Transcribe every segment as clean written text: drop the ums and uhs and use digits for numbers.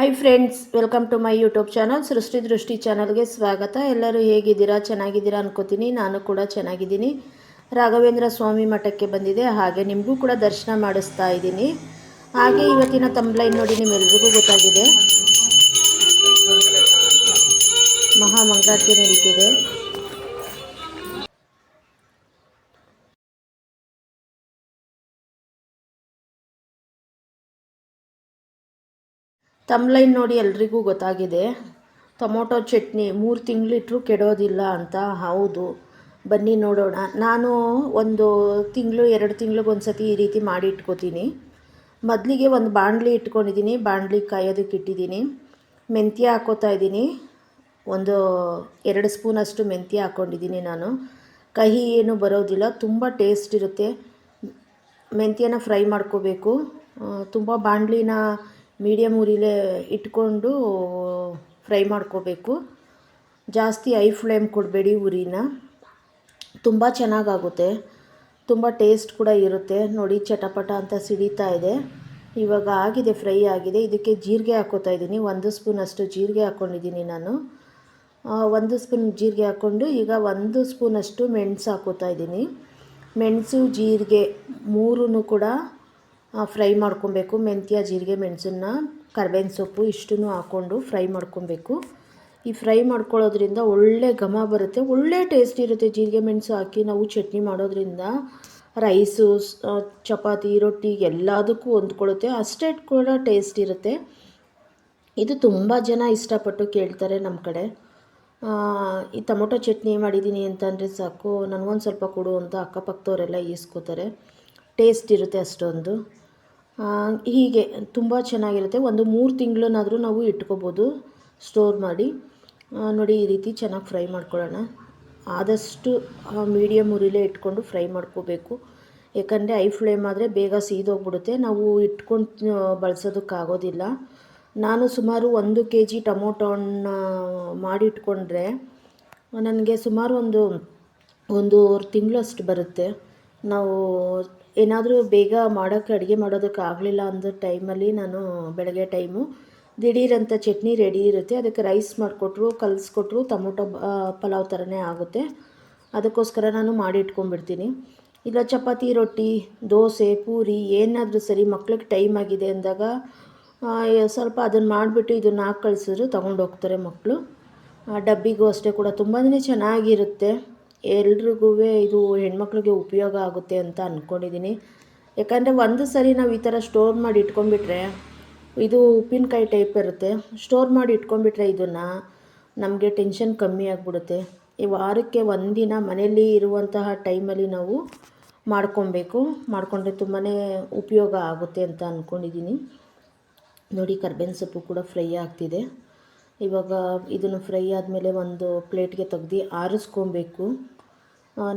Hi friends, welcome to my YouTube channel Srishti Drishti ಚಾನಲ್ಗೆ ಸ್ವಾಗತ. ಎಲ್ಲರೂ ಹೇಗಿದ್ದೀರಾ? ಚೆನ್ನಾಗಿದ್ದೀರಾ ಅನ್ಕೋತೀನಿ. ನಾನು ಕೂಡ ಚೆನ್ನಾಗಿದ್ದೀನಿ. ರಾಘವೇಂದ್ರ ಸ್ವಾಮಿ ಮಠಕ್ಕೆ ಬಂದಿದೆ, ಹಾಗೆ ನಿಮಗೂ ಕೂಡ ದರ್ಶನ ಮಾಡಿಸ್ತಾ ಇದ್ದೀನಿ. ಹಾಗೆ ಇವತ್ತಿನ ತಂಬ್ಲೈನ್ ನೋಡಿ ನಿಮ್ಮೆಲ್ರಿಗೂ ಗೊತ್ತಾಗಿದೆ, ಮಹಾಮಂಗಳಾರತಿ ನಡೀತಿದೆ. ತಮ್ಲೈನ್ ನೋಡಿ ಎಲ್ರಿಗೂ ಗೊತ್ತಾಗಿದೆ, ಟೊಮೊಟೊ ಚಟ್ನಿ 3 ತಿಂಗಳಿಟ್ರೂ ಕೆಡೋದಿಲ್ಲ ಅಂತ. ಹೌದು, ಬನ್ನಿ ನೋಡೋಣ. ನಾನು ಒಂದು ತಿಂಗಳು 2 ತಿಂಗಳಿಗೊಂದು ಸತಿ ಈ ರೀತಿ ಮಾಡಿ ಇಟ್ಕೋತೀನಿ. ಮೊದಲಿಗೆ ಒಂದು ಬಾಣಲಿ ಇಟ್ಕೊಂಡಿದ್ದೀನಿ, ಬಾಣಲಿ ಕಾಯೋದಕ್ಕೆ ಇಟ್ಟಿದ್ದೀನಿ. ಮೆಂತ್ಯ ಹಾಕೋತಾ ಇದ್ದೀನಿ, ಒಂದು 2 ಸ್ಪೂನಷ್ಟು ಮೆಂತ್ಯ ಹಾಕ್ಕೊಂಡಿದ್ದೀನಿ. ನಾನು ಕಹಿ ಏನು ಬರೋದಿಲ್ಲ, ತುಂಬ ಟೇಸ್ಟ್ ಇರುತ್ತೆ. ಮೆಂತ್ಯನ ಫ್ರೈ ಮಾಡ್ಕೋಬೇಕು. ತುಂಬ ಬಾಣಲಿನ ಮೀಡಿಯಮ್ ಉರಿಲೇ ಇಟ್ಕೊಂಡು ಫ್ರೈ ಮಾಡ್ಕೋಬೇಕು. ಜಾಸ್ತಿ ಐ ಫ್ಲೇಮ್ ಕೊಡಬೇಡಿ ಉರಿನ, ತುಂಬ ಚೆನ್ನಾಗಾಗುತ್ತೆ, ತುಂಬ ಟೇಸ್ಟ್ ಕೂಡ ಇರುತ್ತೆ. ನೋಡಿ ಚಟಪಟ ಅಂತ ಸಿಡಿತಾ ಇದೆ. ಇವಾಗ ಆಗಿದೆ, ಫ್ರೈ ಆಗಿದೆ. ಇದಕ್ಕೆ ಜೀರಿಗೆ ಹಾಕೋತಾ ಇದ್ದೀನಿ, 1 ಸ್ಪೂನಷ್ಟು ಜೀರಿಗೆ ಹಾಕ್ಕೊಂಡಿದ್ದೀನಿ ನಾನು. 1 ಸ್ಪೂನ್ ಜೀರಿಗೆ ಹಾಕ್ಕೊಂಡು ಈಗ 1 ಸ್ಪೂನಷ್ಟು ಮೆಣಸು ಹಾಕೋತಾ ಇದ್ದೀನಿ. ಮೆಣಸು ಜೀರಿಗೆ ಮೂರೂ ಕೂಡ ಫ್ರೈ ಮಾಡ್ಕೊಬೇಕು. ಮೆಂತ್ಯ, ಜೀರಿಗೆ, ಮೆಣಸನ್ನು, ಕರ್ಬೇವಿನ ಸೊಪ್ಪು ಇಷ್ಟನ್ನು ಹಾಕ್ಕೊಂಡು ಫ್ರೈ ಮಾಡ್ಕೊಬೇಕು. ಈ ಫ್ರೈ ಮಾಡ್ಕೊಳ್ಳೋದ್ರಿಂದ ಒಳ್ಳೆ ಘಮ ಬರುತ್ತೆ, ಒಳ್ಳೆ ಟೇಸ್ಟ್ ಇರುತ್ತೆ. ಜೀರಿಗೆ ಮೆಣಸು ಹಾಕಿ ನಾವು ಚಟ್ನಿ ಮಾಡೋದ್ರಿಂದ ರೈಸು, ಚಪಾತಿ, ರೊಟ್ಟಿ ಎಲ್ಲದಕ್ಕೂ ಹೊಂದ್ಕೊಳ್ಳುತ್ತೆ. ಅಷ್ಟೇ ಕೂಡ ಟೇಸ್ಟ್ ಇರುತ್ತೆ. ಇದು ತುಂಬ ಜನ ಇಷ್ಟಪಟ್ಟು ಕೇಳ್ತಾರೆ ನಮ್ಮ ಕಡೆ. ಈ ಟೊಮೊಟೊ ಚಟ್ನಿ ಮಾಡಿದ್ದೀನಿ ಅಂತಂದರೆ ಸಾಕು, ನನಗೊಂದು ಸ್ವಲ್ಪ ಕೊಡು ಅಂತ ಅಕ್ಕಪಕ್ಕದವರೆಲ್ಲ ಈಸ್ಕೋತಾರೆ. ಟೇಸ್ಟ್ ಇರುತ್ತೆ ಅಷ್ಟೊಂದು. ಹೀಗೆ ತುಂಬ ಚೆನ್ನಾಗಿರುತ್ತೆ. ಒಂದು 3 ತಿಂಗಳನ್ನಾದರೂ ನಾವು ಇಟ್ಕೋಬೋದು ಸ್ಟೋರ್ ಮಾಡಿ. ನೋಡಿ ಈ ರೀತಿ ಚೆನ್ನಾಗಿ ಫ್ರೈ ಮಾಡ್ಕೊಳ್ಳೋಣ. ಆದಷ್ಟು ಮೀಡಿಯಮ್ ಉರಿಲೇ ಇಟ್ಕೊಂಡು ಫ್ರೈ ಮಾಡ್ಕೋಬೇಕು. ಯಾಕಂದರೆ ಐ ಫ್ಲೇಮ್ ಆದರೆ ಬೇಗ ಸೀದೋಗ್ಬಿಡುತ್ತೆ, ನಾವು ಇಟ್ಕೊಂಡು ಬಳಸೋದಕ್ಕಾಗೋದಿಲ್ಲ. ನಾನು ಸುಮಾರು 1 kg ಟೊಮೊಟೊ ಹಣ್ಣು ಮಾಡಿಟ್ಕೊಂಡ್ರೆ ನನಗೆ ಸುಮಾರು ಒಂದು ತಿಂಗಳಷ್ಟು ಬರುತ್ತೆ. ನಾವು ಏನಾದರೂ ಬೇಗ ಮಾಡೋಕ್ಕೆ, ಅಡುಗೆ ಮಾಡೋದಕ್ಕೆ ಆಗಲಿಲ್ಲ ಅಂದ ಟೈಮಲ್ಲಿ ನಾನು ಬೆಳಗ್ಗೆ ಟೈಮು ದಿಢೀರಂತ ಚಟ್ನಿ ರೆಡಿ ಇರುತ್ತೆ, ಅದಕ್ಕೆ ರೈಸ್ ಮಾಡಿಕೊಟ್ರು, ಕಲಿಸ್ಕೊಟ್ರು ಟೊಮೊಟೊ ಪಲಾವ್ ಥರನೇ ಆಗುತ್ತೆ. ಅದಕ್ಕೋಸ್ಕರ ನಾನು ಮಾಡಿ ಇಟ್ಕೊಂಡ್ಬಿಡ್ತೀನಿ. ಇಲ್ಲ ಚಪಾತಿ, ರೊಟ್ಟಿ, ದೋಸೆ, ಪೂರಿ ಏನಾದರೂ ಸರಿ, ಮಕ್ಳಿಗೆ ಟೈಮ್ ಆಗಿದೆ ಅಂದಾಗ ಸ್ವಲ್ಪ ಅದನ್ನು ಮಾಡಿಬಿಟ್ಟು ಇದನ್ನು ಹಾಕಿ ಕಳಿಸಿದ್ರು ತೊಗೊಂಡೋಗ್ತಾರೆ ಮಕ್ಕಳು. ಡಬ್ಬಿಗೂ ಅಷ್ಟೇ ಕೂಡ ತುಂಬಾ ಚೆನ್ನಾಗಿರುತ್ತೆ. ಎಲ್ರಿಗೂ ಇದು ಹೆಣ್ಮಕ್ಳಿಗೆ ಉಪಯೋಗ ಆಗುತ್ತೆ ಅಂತ ಅಂದ್ಕೊಂಡಿದ್ದೀನಿ. ಯಾಕಂದರೆ ಒಂದು ಸರಿ ನಾವು ಈ ಥರ ಸ್ಟೋರ್ ಮಾಡಿ ಇಟ್ಕೊಂಡ್ಬಿಟ್ರೆ, ಇದು ಉಪ್ಪಿನಕಾಯಿ ಟೈಪ್ ಇರುತ್ತೆ. ಸ್ಟೋರ್ ಮಾಡಿ ಇಟ್ಕೊಂಡ್ಬಿಟ್ರೆ ಇದನ್ನು ನಮಗೆ ಟೆನ್ಷನ್ ಕಮ್ಮಿ ಆಗಿಬಿಡುತ್ತೆ. ಈ ವಾರಕ್ಕೆ ಒಂದಿನ ಮನೆಯಲ್ಲಿ ಇರುವಂತಹ ಟೈಮಲ್ಲಿ ನಾವು ಮಾಡ್ಕೊಬೇಕು. ಮಾಡಿಕೊಂಡ್ರೆ ತುಂಬಾ ಉಪಯೋಗ ಆಗುತ್ತೆ ಅಂತ ಅಂದ್ಕೊಂಡಿದ್ದೀನಿ. ನೋಡಿ ಕರ್ಬೇವಿನ ಸೊಪ್ಪು ಕೂಡ ಫ್ರೈ ಆಗ್ತಿದೆ. ಇವಾಗ ಇದನ್ನು ಫ್ರೈ ಆದಮೇಲೆ ಒಂದು ಪ್ಲೇಟ್ಗೆ ತೆಗ್ದು ಆರಿಸ್ಕೊಬೇಕು.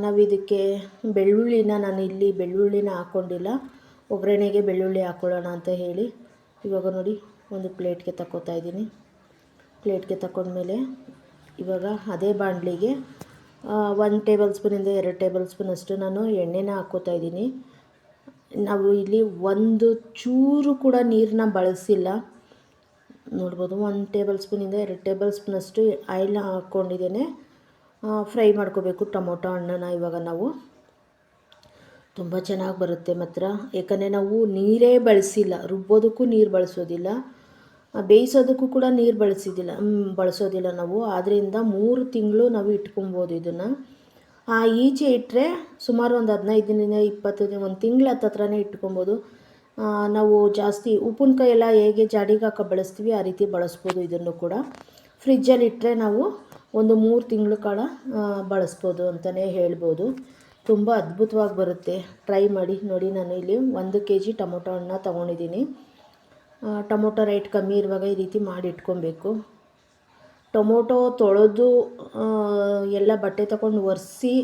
ನಾವು ಇದಕ್ಕೆ ಬೆಳ್ಳುಳ್ಳಿನ, ನಾನು ಇಲ್ಲಿ ಬೆಳ್ಳುಳ್ಳಿನ ಹಾಕ್ಕೊಂಡಿಲ್ಲ, ಒಗ್ಗರಣೆಗೆ ಬೆಳ್ಳುಳ್ಳಿ ಹಾಕ್ಕೊಳ್ಳೋಣ ಅಂತ ಹೇಳಿ ಇವಾಗ ನೋಡಿ ಒಂದು ಪ್ಲೇಟ್ಗೆ ತಗೋತಾ ಇದ್ದೀನಿ. ಪ್ಲೇಟ್ಗೆ ತಗೊಂಡ್ಮೇಲೆ ಇವಾಗ ಅದೇ ಬಾಣಲಿಗೆ 1 ಟೇಬಲ್ ಸ್ಪೂನಿಂದ 2 ಟೇಬಲ್ ಸ್ಪೂನಷ್ಟು ನಾನು ಎಣ್ಣೆನ ಹಾಕ್ಕೋತಾ ಇದ್ದೀನಿ. ನಾವು ಇಲ್ಲಿ ಒಂದು ಚೂರು ಕೂಡ ನೀರನ್ನ ಬಳಸಿಲ್ಲ. ನೋಡ್ಬೋದು, 1 ಟೇಬಲ್ ಸ್ಪೂನಿಂದ 2 ಟೇಬಲ್ ಸ್ಪೂನಷ್ಟು ಆಯಿಲ್ನ ಹಾಕ್ಕೊಂಡಿದ್ದೇನೆ. ಫ್ರೈ ಮಾಡ್ಕೋಬೇಕು ಟೊಮೊಟೊ ಹಣ್ಣನ್ನು. ಇವಾಗ ನಾವು ತುಂಬ ಚೆನ್ನಾಗಿ ಬರುತ್ತೆ ಮಾತ್ರ, ಯಾಕಂದರೆ ನಾವು ನೀರೇ ಬಳಸಿಲ್ಲ, ರುಬ್ಬೋದಕ್ಕೂ ನೀರು ಬಳಸೋದಿಲ್ಲ, ಬೇಯಿಸೋದಕ್ಕೂ ಕೂಡ ನೀರು ಬಳಸೋದಿಲ್ಲ ನಾವು. ಆದ್ದರಿಂದ 3 ತಿಂಗಳು ನಾವು ಇಟ್ಕೊಬೋದು ಇದನ್ನು. ಈಚೆ ಇಟ್ಟರೆ ಸುಮಾರು ಒಂದು 15 ದಿನದಿಂದ 20 ದಿನ, 1 ತಿಂಗಳು ಹತ್ರನೇ ಇಟ್ಕೊಬೋದು. ನಾವು ಜಾಸ್ತಿ ಉಪ್ಪಿನಕಾಯಿ ಎಲ್ಲ ಹೇಗೆ ಜಾಡಿಗೆ ಹಾಕೋ ಬಳಸ್ತೀವಿ ಆ ರೀತಿ ಬಳಸ್ಬೋದು. ಇದನ್ನು ಕೂಡ ಫ್ರಿಜ್ಜಲ್ಲಿ ಇಟ್ಟರೆ ನಾವು ಒಂದು 3 ತಿಂಗಳು ಕಾಲ ಬಳಸ್ಬೋದು ಅಂತಲೇ ಹೇಳ್ಬೋದು. ತುಂಬ ಅದ್ಭುತವಾಗಿ ಬರುತ್ತೆ, ಟ್ರೈ ಮಾಡಿ. ನೋಡಿ ನಾನು ಇಲ್ಲಿ 1 kg ಟೊಮೊಟೊ ಹಣ್ಣನ್ನ ತೊಗೊಂಡಿದ್ದೀನಿ. ಟೊಮೊಟೊ ರೇಟ್ ಕಮ್ಮಿ ಇರುವಾಗ ಈ ರೀತಿ ಮಾಡಿ ಇಟ್ಕೊಬೇಕು. ಟೊಮೊಟೊ ತೊಳೆದು ಎಲ್ಲ ಬಟ್ಟೆ ತಗೊಂಡು ಒರೆಸಿ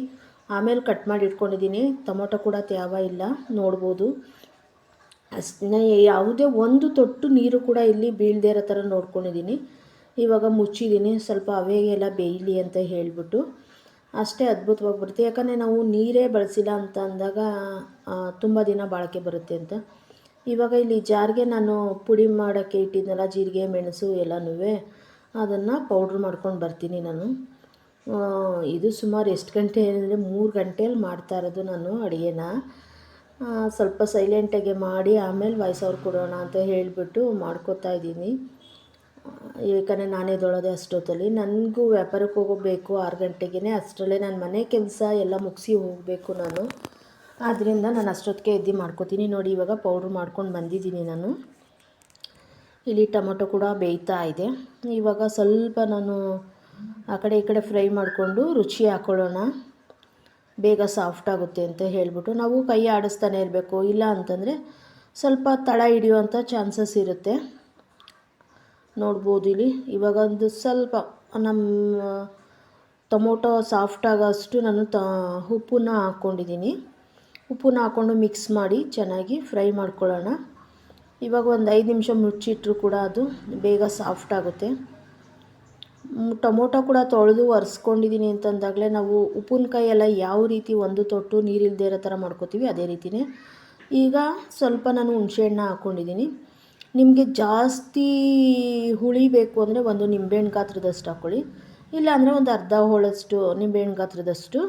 ಆಮೇಲೆ ಕಟ್ ಮಾಡಿ ಇಟ್ಕೊಂಡಿದ್ದೀನಿ. ಟೊಮೊಟೊ ಕೂಡ ತ್ಯಾವ ಇಲ್ಲ, ನೋಡ್ಬೋದು. ಅಷ್ಟೇ, ಯಾವುದೇ ಒಂದು ತೊಟ್ಟು ನೀರು ಕೂಡ ಇಲ್ಲಿ ಬೀಳದೇ ಇರೋ ಥರ ನೋಡ್ಕೊಂಡಿದ್ದೀನಿ. ಇವಾಗ ಮುಚ್ಚಿದ್ದೀನಿ, ಸ್ವಲ್ಪ ಅವೆಗೆಲ್ಲ ಬೇಯಲಿ ಅಂತ ಹೇಳಿಬಿಟ್ಟು. ಅಷ್ಟೇ, ಅದ್ಭುತವಾಗಿ ಬರುತ್ತೆ. ಯಾಕಂದರೆ ನಾವು ನೀರೇ ಬಳಸಿಲ್ಲ ಅಂತ ಅಂದಾಗ ತುಂಬ ದಿನ ಬಾಳಿಕೆ ಬರುತ್ತೆ ಅಂತ. ಇವಾಗ ಇಲ್ಲಿ ಜಾರ್ಗೆ ನಾನು ಪುಡಿ ಮಾಡೋಕ್ಕೆ ಇಟ್ಟಿದ್ನಲ್ಲ, ಜೀರಿಗೆ ಮೆಣಸು ಎಲ್ಲನೂ ಅದನ್ನು ಪೌಡ್ರ್ ಮಾಡ್ಕೊಂಡು ಬರ್ತೀನಿ ನಾನು. ಇದು ಸುಮಾರು ಎಷ್ಟು ಗಂಟೆ ಅಂದರೆ 3 ಗಂಟೆಯಲ್ಲಿ ಮಾಡ್ತಾ ಇರೋದು ನಾನು ಅಡುಗೆನ. ಸ್ವಲ್ಪ ಸೈಲೆಂಟಾಗೆ ಮಾಡಿ ಆಮೇಲೆ ವಾಯ್ಸ್ ಓವರ್ ಕೊಡೋಣ ಅಂತ ಹೇಳಿಬಿಟ್ಟು ಮಾಡ್ಕೋತಾ ಇದ್ದೀನಿ. ಯಾಕಂದರೆ ನಾನೇ ಎದ್ದೇಳೋದೆ ಅಷ್ಟೊತ್ತಲ್ಲಿ. ನನಗೂ ವ್ಯಾಪಾರಕ್ಕೆ ಹೋಗಬೇಕು 6 ಗಂಟೆಗೆ, ಅಷ್ಟರಲ್ಲೇ ನಾನು ಮನೆ ಕೆಲಸ ಎಲ್ಲ ಮುಗಿಸಿ ಹೋಗಬೇಕು ನಾನು. ಆದ್ದರಿಂದ ನಾನು ಅಷ್ಟೊತ್ತಿಗೆ ಎದ್ದು ಮಾಡ್ಕೋತೀನಿ. ನೋಡಿ ಇವಾಗ ಪೌಡ್ರ್ ಮಾಡ್ಕೊಂಡು ಬಂದಿದ್ದೀನಿ ನಾನು. ಇಲ್ಲಿ ಟೊಮೊಟೊ ಕೂಡ ಬೇಯ್ತಾ ಇದೆ. ಇವಾಗ ಸ್ವಲ್ಪ ನಾನು ಆ ಕಡೆ ಈ ಕಡೆ ಫ್ರೈ ಮಾಡಿಕೊಂಡು ರುಚಿ ಹಾಕ್ಕೊಳ್ಳೋಣ, ಬೇಗ ಸಾಫ್ಟ್ ಆಗುತ್ತೆ ಅಂತ ಹೇಳಿಬಿಟ್ಟು. ನಾವು ಕೈ ಆಡಿಸ್ತಾನೆ ಇರಬೇಕು, ಇಲ್ಲ ಅಂತಂದರೆ ಸ್ವಲ್ಪ ತಳ ಹಿಡಿಯುವಂಥ ಚಾನ್ಸಸ್ ಇರುತ್ತೆ. ನೋಡ್ಬೋದು ಇಲ್ಲಿ ಇವಾಗ ಒಂದು ಸ್ವಲ್ಪ ನಮ್ಮ ಟೊಮೊಟೊ ಸಾಫ್ಟ್ ಆಗೋಷ್ಟು ನಾನು ಉಪ್ಪನ್ನ ಹಾಕ್ಕೊಂಡಿದ್ದೀನಿ. ಉಪ್ಪನ್ನ ಹಾಕ್ಕೊಂಡು ಮಿಕ್ಸ್ ಮಾಡಿ ಚೆನ್ನಾಗಿ ಫ್ರೈ ಮಾಡ್ಕೊಳ್ಳೋಣ. ಇವಾಗ ಒಂದು 5 ನಿಮಿಷ ಮುಚ್ಚಿಟ್ರೂ ಕೂಡ ಅದು ಬೇಗ ಸಾಫ್ಟ್ ಆಗುತ್ತೆ. ಟೊಮೊಟೊ ಕೂಡ ತೊಳೆದು ಒರೆಸ್ಕೊಂಡಿದ್ದೀನಿ ಅಂತಂದಾಗಲೇ ನಾವು ಉಪ್ಪಿನಕಾಯಿ ಎಲ್ಲ ಯಾವ ರೀತಿ ಒಂದು ತೊಟ್ಟು ನೀರಿಲ್ಲದೆ ಇರೋ ಥರ ಮಾಡ್ಕೋತೀವಿ ಅದೇ ರೀತಿಯೇ. ಈಗ ಸ್ವಲ್ಪ ನಾನು ಹುಣಸೆಹಣ್ಣು ಹಾಕ್ಕೊಂಡಿದ್ದೀನಿ. ನಿಮಗೆ ಜಾಸ್ತಿ ಹುಳಿ ಬೇಕು ಅಂದರೆ ಒಂದು ನಿಂಬೆಹಣ್ಣು ಗಾತ್ರದಷ್ಟು ಹಾಕ್ಕೊಳ್ಳಿ, ಇಲ್ಲಾಂದರೆ ಒಂದು ಅರ್ಧ ಹೋಳಷ್ಟು ನಿಂಬೆಹಣ್ಣು ಗಾತ್ರದಷ್ಟು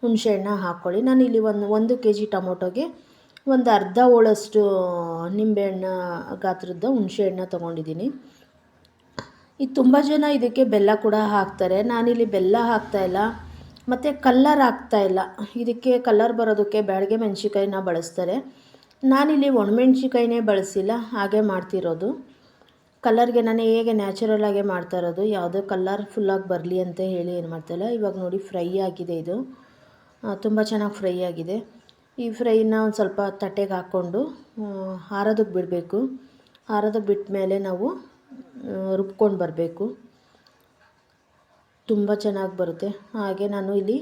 ಹುಣಸೆಹಣ್ಣು ಹಾಕ್ಕೊಳ್ಳಿ. ನಾನಿಲ್ಲಿ ಒಂದು ಕೆ ಜಿ ಟೊಮೊಟೊಗೆ ಒಂದು ಅರ್ಧ ಹೋಳಷ್ಟು ನಿಂಬೆಹಣ್ಣು ಗಾತ್ರದ ಹುಣಸೆಹಣ್ಣು ತೊಗೊಂಡಿದ್ದೀನಿ. ಇದು ತುಂಬ ಜನ ಇದಕ್ಕೆ ಬೆಲ್ಲ ಕೂಡ ಹಾಕ್ತಾರೆ. ನಾನಿಲ್ಲಿ ಬೆಲ್ಲ ಹಾಕ್ತಾಯಿಲ್ಲ ಮತ್ತು ಕಲ್ಲರ್ ಹಾಕ್ತಾಯಿಲ್ಲ. ಇದಕ್ಕೆ ಕಲ್ಲರ್ ಬರೋದಕ್ಕೆ ಬ್ಯಾಡಗೆ ಮೆಣಸಿನ್ಕಾಯಿನ ಬಳಸ್ತಾರೆ. ನಾನಿಲ್ಲಿ ಒಣಮೆಣ್ಸಿಕಾಯಿನೇ ಬಳಸಿಲ್ಲ, ಹಾಗೆ ಮಾಡ್ತಿರೋದು. ಕಲ್ಲರ್ಗೆ ನಾನು ಹೇಗೆ ನ್ಯಾಚುರಲಾಗೆ ಮಾಡ್ತಾ ಇರೋದು, ಯಾವುದೋ ಕಲರ್ಫುಲ್ಲಾಗಿ ಬರಲಿ ಅಂತ ಹೇಳಿ ಏನು ಮಾಡ್ತಾಯಿಲ್ಲ. ಇವಾಗ ನೋಡಿ ಫ್ರೈ ಆಗಿದೆ, ಇದು ತುಂಬ ಚೆನ್ನಾಗಿ ಫ್ರೈ ಆಗಿದೆ. ಈ ಫ್ರೈನ ಒಂದು ಸ್ವಲ್ಪ ತಟ್ಟೆಗೆ ಹಾಕ್ಕೊಂಡು ಆರೋದಕ್ಕೆ ಬಿಡಬೇಕು. ಆರೋದಕ್ಕೆ ಬಿಟ್ಟ ಮೇಲೆ ನಾವು ರುಬ್ಕೊಂಡು ಬರಬೇಕು, ತುಂಬ ಚೆನ್ನಾಗಿ ಬರುತ್ತೆ. ಹಾಗೆ ನಾನು ಇಲ್ಲಿ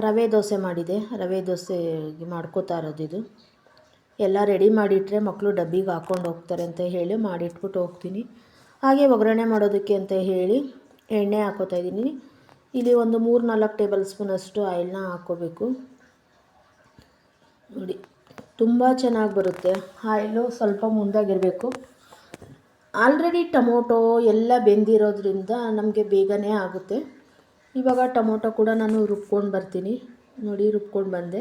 ರವೆ ದೋಸೆ ಮಾಡಿದೆ, ರವೆ ದೋಸೆ ಮಾಡ್ಕೋತಾ ಇರೋದು. ಇದು ಎಲ್ಲ ರೆಡಿ ಮಾಡಿಟ್ರೆ ಮಕ್ಕಳು ಡಬ್ಬಿಗೆ ಹಾಕ್ಕೊಂಡು ಹೋಗ್ತಾರೆ ಅಂತ ಹೇಳಿ ಮಾಡಿಟ್ಬಿಟ್ಟು ಹೋಗ್ತೀನಿ. ಹಾಗೆ ಒಗ್ಗರಣೆ ಮಾಡೋದಕ್ಕೆ ಅಂತ ಹೇಳಿ ಎಣ್ಣೆ ಹಾಕ್ಕೋತಾ ಇದ್ದೀನಿ. ಇಲ್ಲಿ ಒಂದು 3-4 ಟೇಬಲ್ ಸ್ಪೂನಷ್ಟು ಆಯಿಲ್ನ ಹಾಕ್ಕೋಬೇಕು. ನೋಡಿ ತುಂಬ ಚೆನ್ನಾಗಿ ಬರುತ್ತೆ. ಆಯಿಲು ಸ್ವಲ್ಪ ಮುಂದಾಗಿರಬೇಕು. ಆಲ್ರೆಡಿ ಟೊಮೊಟೊ ಎಲ್ಲ ಬೆಂದಿರೋದ್ರಿಂದ ನಮಗೆ ಬೇಗನೆ ಆಗುತ್ತೆ. ಇವಾಗ ಟೊಮೊಟೊ ಕೂಡ ನಾನು ರುಬ್ಕೊಂಡು ಬರ್ತೀನಿ. ನೋಡಿ ರುಬ್ಕೊಂಡು ಬಂದೆ.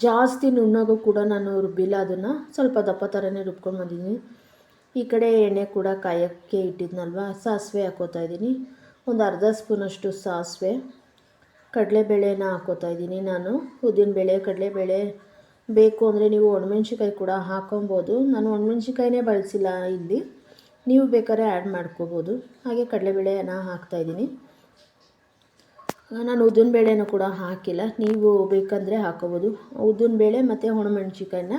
ಜಾಸ್ತಿ ನುಣ್ಣಗೂ ಕೂಡ ನಾನು ರುಬ್ಬಿಲ್ಲ, ಅದನ್ನು ಸ್ವಲ್ಪ ದಪ್ಪ ಥರನೇ ರುಬ್ಕೊಂಡು ಬಂದಿದ್ದೀನಿ. ಈ ಕಡೆ ಎಣ್ಣೆ ಕೂಡ ಕಾಯೋಕ್ಕೆ ಇಟ್ಟಿದ್ನಲ್ವ, ಸಾಸಿವೆ ಹಾಕ್ಕೋತಾ ಇದ್ದೀನಿ. ಒಂದು ಅರ್ಧ ಸ್ಪೂನಷ್ಟು ಸಾಸಿವೆ. ಕಡಲೆಬೇಳೆನ ಹಾಕ್ಕೋತಾ ಇದ್ದೀನಿ ನಾನು. ಉದ್ದಿನಬೇಳೆ, ಕಡಲೆಬೇಳೆ ಬೇಕು ಅಂದರೆ ನೀವು ಒಣಮೆಣ್ಸಿಕಾಯಿ ಕೂಡ ಹಾಕೊಬೋದು. ನಾನು ಒಣಮೆಣ್ಸಿಕಾಯಿನೇ ಬಳಸಿಲ್ಲ ಇಲ್ಲಿ, ನೀವು ಬೇಕಾದ್ರೆ ಆ್ಯಡ್ ಮಾಡ್ಕೋಬೋದು. ಹಾಗೆ ಕಡಲೆಬೇಳೆನ ಹಾಕ್ತಾಯಿದ್ದೀನಿ. ನಾನು ಉದ್ದಿನಬೇಳೆನೂ ಕೂಡ ಹಾಕಿಲ್ಲ, ನೀವು ಬೇಕಂದರೆ ಹಾಕ್ಕೋಬೋದು. ಉದ್ದಿನಬೇಳೆ ಮತ್ತು ಒಣಮೆಣ್ಸಿಕಾಯಿನ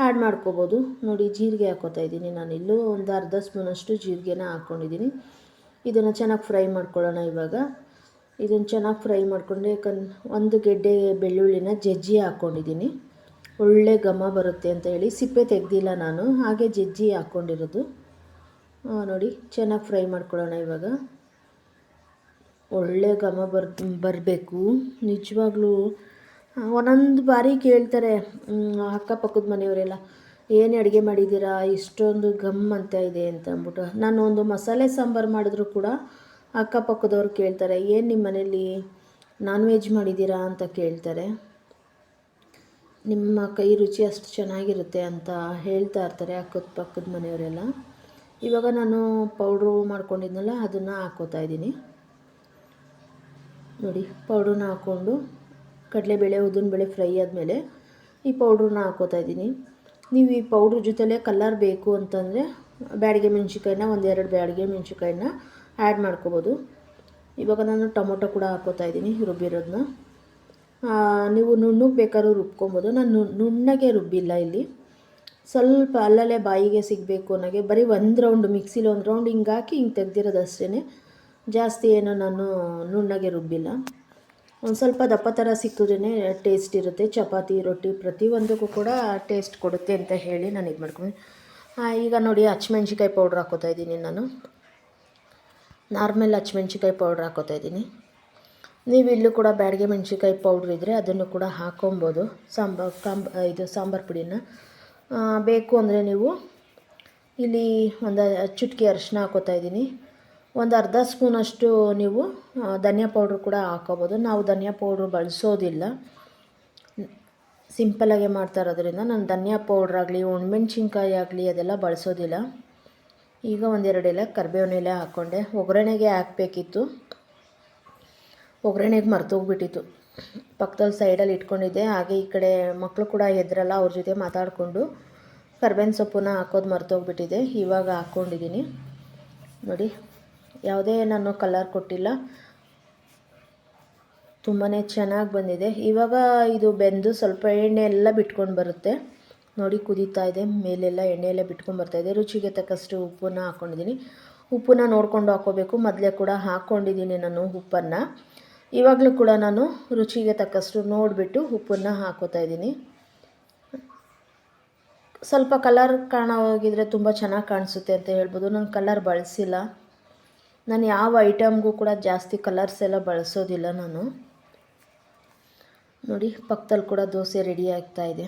ಆ್ಯಡ್ ಮಾಡ್ಕೋಬೋದು. ನೋಡಿ ಜೀರಿಗೆ ಹಾಕ್ಕೋತಾ ಇದ್ದೀನಿ. ನಾನಿಲ್ಲೂ ಒಂದು ಅರ್ಧ ಸ್ಪೂನಷ್ಟು ಜೀರಿಗೆನ ಹಾಕ್ಕೊಂಡಿದ್ದೀನಿ. ಇದನ್ನು ಚೆನ್ನಾಗಿ ಫ್ರೈ ಮಾಡ್ಕೊಳ್ಳೋಣ. ಇವಾಗ ಇದನ್ನು ಚೆನ್ನಾಗಿ ಫ್ರೈ ಮಾಡಿಕೊಂಡೆ. ಒಂದು ಗೆಡ್ಡೆ ಬೆಳ್ಳುಳ್ಳಿನ ಜಜ್ಜಿ ಹಾಕ್ಕೊಂಡಿದ್ದೀನಿ, ಒಳ್ಳೆ ಘಮ ಬರುತ್ತೆ ಅಂತ ಹೇಳಿ. ಸಿಪ್ಪೆ ತೆಗೆದಿಲ್ಲ ನಾನು, ಹಾಗೆ ಜಜ್ಜಿ ಹಾಕ್ಕೊಂಡಿರೋದು. ನೋಡಿ ಚೆನ್ನಾಗಿ ಫ್ರೈ ಮಾಡ್ಕೊಳ್ಳೋಣ. ಇವಾಗ ಒಳ್ಳೆ ಘಮ ಬರಬೇಕು. ನಿಜವಾಗ್ಲೂ ಒಂದೊಂದು ಬಾರಿ ಕೇಳ್ತಾರೆ ಅಕ್ಕಪಕ್ಕದ ಮನೆಯವರೆಲ್ಲ, ಏನು ಅಡುಗೆ ಮಾಡಿದ್ದೀರಾ ಇಷ್ಟೊಂದು ಘಮ್ ಅಂತ ಇದೆ ಅಂತ ಅಂದ್ಬಿಟ್ಟು. ನಾನು ಒಂದು ಮಸಾಲೆ ಸಾಂಬಾರು ಮಾಡಿದ್ರು ಕೂಡ ಅಕ್ಕಪಕ್ಕದವ್ರು ಕೇಳ್ತಾರೆ, ಏನು ನಿಮ್ಮ ಮನೇಲಿ ನಾನ್ ವೆಜ್ ಮಾಡಿದ್ದೀರಾ ಅಂತ ಕೇಳ್ತಾರೆ. ನಿಮ್ಮ ಕೈ ರುಚಿ ಅಷ್ಟು ಚೆನ್ನಾಗಿರುತ್ತೆ ಅಂತ ಹೇಳ್ತಾ ಇರ್ತಾರೆ ಅಕ್ಕಪಕ್ಕದ ಮನೆಯವರೆಲ್ಲ. ಇವಾಗ ನಾನು ಪೌಡ್ರು ಮಾಡ್ಕೊಂಡಿದ್ನಲ್ಲ ಅದನ್ನು ಹಾಕ್ಕೋತಾ ಇದ್ದೀನಿ. ನೋಡಿ ಪೌಡ್ರನ್ನ ಹಾಕ್ಕೊಂಡು ಕಡಲೆಬೇಳೆ ಉದ್ದಿನಬೇಳೆ ಫ್ರೈ ಆದಮೇಲೆ ಈ ಪೌಡ್ರನ್ನ ಹಾಕ್ಕೋತಾ ಇದ್ದೀನಿ. ನೀವು ಈ ಪೌಡ್ರ್ ಜೊತೆಲೇ ಕಲ್ಲರ್ ಬೇಕು ಅಂತಂದರೆ ಬ್ಯಾಡಗೆ ಮೆಣಸಿನ್ಕಾಯಿನ, 1-2 ಬ್ಯಾಡಗೆ ಮೆಣಸಿನ್ಕಾಯಿನ ಆ್ಯಡ್ ಮಾಡ್ಕೋಬೋದು. ಇವಾಗ ನಾನು ಟೊಮೊಟೊ ಕೂಡ ಹಾಕ್ಕೋತಾ ಇದ್ದೀನಿ ರುಬ್ಬಿರೋದನ್ನ. ನೀವು ನುಣ್ಣಗೆ ಬೇಕಾದ್ರೂ ರುಬ್ಕೊಬೋದು. ನಾನು ನುಣ್ಣಗೆ ರುಬ್ಬಿಲ್ಲ ಇಲ್ಲಿ, ಸ್ವಲ್ಪ ಅಲ್ಲಲ್ಲೇ ಬಾಯಿಗೆ ಸಿಗಬೇಕು ಅನ್ನೋಗೆ ಬರೀ ಒಂದು ರೌಂಡ್ ಮಿಕ್ಸಿಲಿ ಒಂದು ರೌಂಡ್ ಹಿಂಗೆ ಹಾಕಿ ಹಿಂಗೆ ತೆಗ್ದಿರೋದು ಅಷ್ಟೇ. ಜಾಸ್ತಿ ಏನು ನಾನು ನುಣ್ಣಗೆ ರುಬ್ಬಿಲ್ಲ. ಒಂದು ಸ್ವಲ್ಪ ದಪ್ಪ ಥರ ಸಿಕ್ಕಿದ್ರೇ ಟೇಸ್ಟ್ ಇರುತ್ತೆ. ಚಪಾತಿ, ರೊಟ್ಟಿ ಪ್ರತಿಯೊಂದಕ್ಕೂ ಕೂಡ ಟೇಸ್ಟ್ ಕೊಡುತ್ತೆ ಅಂತ ಹೇಳಿ ನಾನು ಇದು ಮಾಡ್ಕೊಂಡು. ಈಗ ನೋಡಿ ಹಸಿಮೆಣ್ಸಿಕಾಯಿ ಪೌಡ್ರ್ ಹಾಕ್ಕೋತಾ ಇದ್ದೀನಿ. ನಾನು ನಾರ್ಮಲ್ ಹಸಿಮೆಣ್ಸಿಕಾಯಿ ಪೌಡ್ರ್ ಹಾಕ್ಕೋತಾ ಇದ್ದೀನಿ. ನೀವು ಇಲ್ಲೂ ಕೂಡ ಬ್ಯಾಡಗೆ ಮೆಣಸಿನ್ಕಾಯಿ ಪೌಡ್ರ್ ಇದ್ದರೆ ಅದನ್ನು ಕೂಡ ಹಾಕ್ಕೊಬೋದು. ಇದು ಸಾಂಬಾರು ಪುಡಿನ ಬೇಕು ಅಂದರೆ ನೀವು ಇಲ್ಲಿ ಒಂದು ಚುಟುಕಿ ಅರಿಶಿನ ಹಾಕೋತಾ ಇದ್ದೀನಿ. ಒಂದು ಅರ್ಧ ಸ್ಪೂನಷ್ಟು ನೀವು ಧನಿಯಾ ಪೌಡ್ರ್ ಕೂಡ ಹಾಕೋಬೋದು. ನಾವು ಧನಿಯಾ ಪೌಡ್ರ್ ಬಳಸೋದಿಲ್ಲ, ಸಿಂಪಲಾಗೆ ಮಾಡ್ತಾ ಇರೋದ್ರಿಂದ ನಾನು ಧನಿಯಾ ಪೌಡ್ರಾಗಲಿ ಒಣಮೆಣ್ಸಿನ್ಕಾಯಿ ಆಗಲಿ ಅದೆಲ್ಲ ಬಳಸೋದಿಲ್ಲ. ಈಗ ಒಂದೆರಡು ಎಲೆ ಕರಿಬೇವಿನ ಎಲೆ ಹಾಕ್ಕೊಂಡೆ. ಒಗ್ಗರಣೆಗೆ ಹಾಕಬೇಕಿತ್ತು, ಒಗ್ಗರಣೆಗೆ ಮರ್ತೋಗ್ಬಿಟ್ಟಿತ್ತು, ಪಕ್ಕದಲ್ಲಿ ಸೈಡಲ್ಲಿ ಇಟ್ಕೊಂಡಿದ್ದೆ. ಹಾಗೆ ಈ ಕಡೆ ಮಕ್ಕಳು ಕೂಡ ಎದ್ರಲ್ಲ, ಅವ್ರ ಜೊತೆ ಮಾತಾಡಿಕೊಂಡು ಕರ್ಬೇವಿನ ಸೊಪ್ಪನ್ನ ಹಾಕೋದು ಮರ್ತೋಗ್ಬಿಟ್ಟಿದೆ. ಇವಾಗ ಹಾಕ್ಕೊಂಡಿದ್ದೀನಿ ನೋಡಿ. ಯಾವುದೇ ನಾನು ಕಲರ್ ಕೊಟ್ಟಿಲ್ಲ, ತುಂಬಾ ಚೆನ್ನಾಗಿ ಬಂದಿದೆ. ಇವಾಗ ಇದು ಬೆಂದು ಸ್ವಲ್ಪ ಎಣ್ಣೆ ಎಲ್ಲ ಬಿಟ್ಕೊಂಡು ಬರುತ್ತೆ ನೋಡಿ. ಕುದೀತಾ ಇದೆ, ಮೇಲೆಲ್ಲ ಎಣ್ಣೆ ಎಲ್ಲ ಬಿಟ್ಕೊಂಡು ಬರ್ತಾಯಿದೆ. ರುಚಿಗೆ ತಕ್ಕಷ್ಟು ಉಪ್ಪನ್ನು ಹಾಕ್ಕೊಂಡಿದ್ದೀನಿ. ಉಪ್ಪನ್ನ ನೋಡಿಕೊಂಡು ಹಾಕ್ಕೋಬೇಕು. ಮೊದಲೇ ಕೂಡ ಹಾಕ್ಕೊಂಡಿದ್ದೀನಿ ನಾನು ಉಪ್ಪನ್ನು. ಇವಾಗಲೂ ಕೂಡ ನಾನು ರುಚಿಗೆ ತಕ್ಕಷ್ಟು ನೋಡಿಬಿಟ್ಟು ಉಪ್ಪನ್ನು ಹಾಕ್ಕೋತಾ ಇದ್ದೀನಿ. ಸ್ವಲ್ಪ ಕಲರ್ ಕಾಣೋಗಿದ್ರೆ ತುಂಬ ಚೆನ್ನಾಗಿ ಕಾಣಿಸುತ್ತೆ ಅಂತ ಹೇಳ್ಬೋದು. ನಾನು ಕಲರ್ ಬಳಸಿಲ್ಲ. ನಾನು ಯಾವ ಐಟಮ್ಗೂ ಕೂಡ ಜಾಸ್ತಿ ಕಲರ್ಸ್ ಎಲ್ಲ ಬಳಸೋದಿಲ್ಲ ನಾನು ನೋಡಿ. ಪಕ್ಕದಲ್ಲಿ ಕೂಡ ದೋಸೆ ರೆಡಿ ಆಗ್ತಾಯಿದೆ.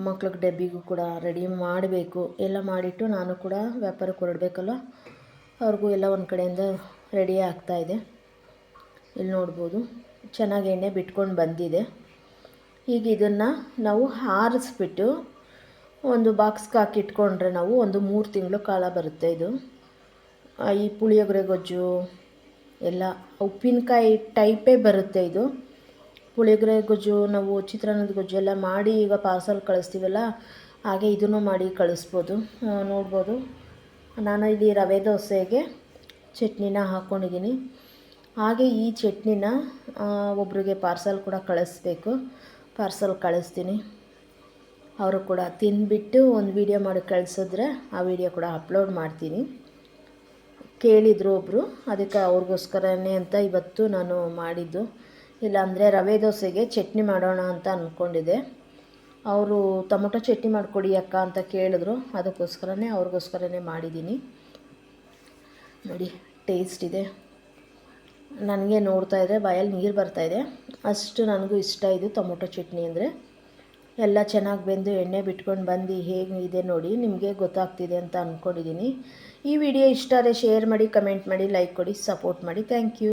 ಮಕ್ಳಿಗೆ ಡಬ್ಬಿಗೂ ಕೂಡ ರೆಡಿ ಮಾಡಬೇಕು. ಎಲ್ಲ ಮಾಡಿಟ್ಟು ನಾನು ಕೂಡ ವ್ಯಾಪಾರಕ್ಕೆ ಹೊರಡಬೇಕಲ್ಲ, ಅವ್ರಿಗೂ ಎಲ್ಲ ಒಂದು ಕಡೆಯಿಂದ ರೆಡಿ ಆಗ್ತಾಯಿದೆ. ಇಲ್ಲಿ ನೋಡ್ಬೋದು ಚೆನ್ನಾಗಿ ಎಣ್ಣೆ ಬಿಟ್ಕೊಂಡು ಬಂದಿದೆ. ಈಗ ಇದನ್ನು ನಾವು ಆರಿಸ್ಬಿಟ್ಟು ಒಂದು ಬಾಕ್ಸ್ಗೆ ಹಾಕಿಟ್ಕೊಂಡ್ರೆ ನಾವು ಒಂದು 3 ತಿಂಗಳು ಕಾಲ ಬರುತ್ತೆ. ಇದು ಈ ಪುಳಿಯೋಗರೆ ಗೊಜ್ಜು ಎಲ್ಲ ಉಪ್ಪಿನಕಾಯಿ ಟೈಪೇ ಬರುತ್ತೆ ಇದು. ಪುಳಿಯೋಗರೆ ಗೊಜ್ಜು, ನಾವು ಚಿತ್ರಾನ್ನದ ಗೊಜ್ಜು ಎಲ್ಲ ಮಾಡಿ ಈಗ ಪಾರ್ಸಲ್ ಕಳಿಸ್ತೀವಲ್ಲ, ಹಾಗೆ ಇದನ್ನು ಮಾಡಿ ಕಳಿಸ್ಬೋದು. ನೋಡ್ಬೋದು ನಾನು ಇಲ್ಲಿ ರವೆ ದೋಸೆಗೆ ಚಟ್ನಿನ ಹಾಕ್ಕೊಂಡಿದ್ದೀನಿ. ಹಾಗೆ ಈ ಚಟ್ನಿನ ಒಬ್ರಿಗೆ ಪಾರ್ಸಲ್ ಕೂಡ ಕಳಿಸ್ಬೇಕು. ಪಾರ್ಸಲ್ ಕಳಿಸ್ತೀನಿ. ಅವರು ಕೂಡ ತಿಂದುಬಿಟ್ಟು ಒಂದು ವೀಡಿಯೋ ಮಾಡಿ ಕಳಿಸಿದ್ರೆ ಆ ವಿಡಿಯೋ ಕೂಡ ಅಪ್ಲೋಡ್ ಮಾಡ್ತೀನಿ. ಕೇಳಿದರು ಒಬ್ಬರು, ಅದಕ್ಕೆ ಅವ್ರಿಗೋಸ್ಕರನೇ ಅಂತ ಇವತ್ತು ನಾನು ಮಾಡಿದ್ದು. ಇಲ್ಲಾಂದರೆ ರವೆ ದೋಸೆಗೆ ಚಟ್ನಿ ಮಾಡೋಣ ಅಂತ ಅಂದ್ಕೊಂಡಿದ್ದೆ. ಅವರು ಟೊಮೊಟೊ ಚಟ್ನಿ ಮಾಡಿಕೊಡಿ ಅಕ್ಕ ಅಂತ ಕೇಳಿದ್ರು, ಅದಕ್ಕೋಸ್ಕರನೇ ಅವ್ರಿಗೋಸ್ಕರನೇ ಮಾಡಿದ್ದೀನಿ ನೋಡಿ. ಟೇಸ್ಟ್ ಇದೆ. ನನಗೆ ನೋಡ್ತಾ ಇದ್ದರೆ ಬಾಯಲ್ಲಿ ನೀರು ಬರ್ತಾಯಿದೆ, ಅಷ್ಟು ನನಗೂ ಇಷ್ಟ ಇದು ಟೊಮೊಟೊ ಚಟ್ನಿ ಅಂದರೆ. ಎಲ್ಲ ಚೆನ್ನಾಗಿ ಬೆಂದು ಎಣ್ಣೆ ಬಿಟ್ಕೊಂಡು ಬಂದು ಹೇಗಿದೆ ನೋಡಿ, ನಿಮಗೆ ಗೊತ್ತಾಗ್ತಿದೆ ಅಂತ ಅಂದ್ಕೊಂಡಿದ್ದೀನಿ. ಈ ವಿಡಿಯೋ ಇಷ್ಟ ಆದರೆ ಶೇರ್ ಮಾಡಿ, ಕಮೆಂಟ್ ಮಾಡಿ, ಲೈಕ್ ಕೊಡಿ, ಸಪೋರ್ಟ್ ಮಾಡಿ. Thank you.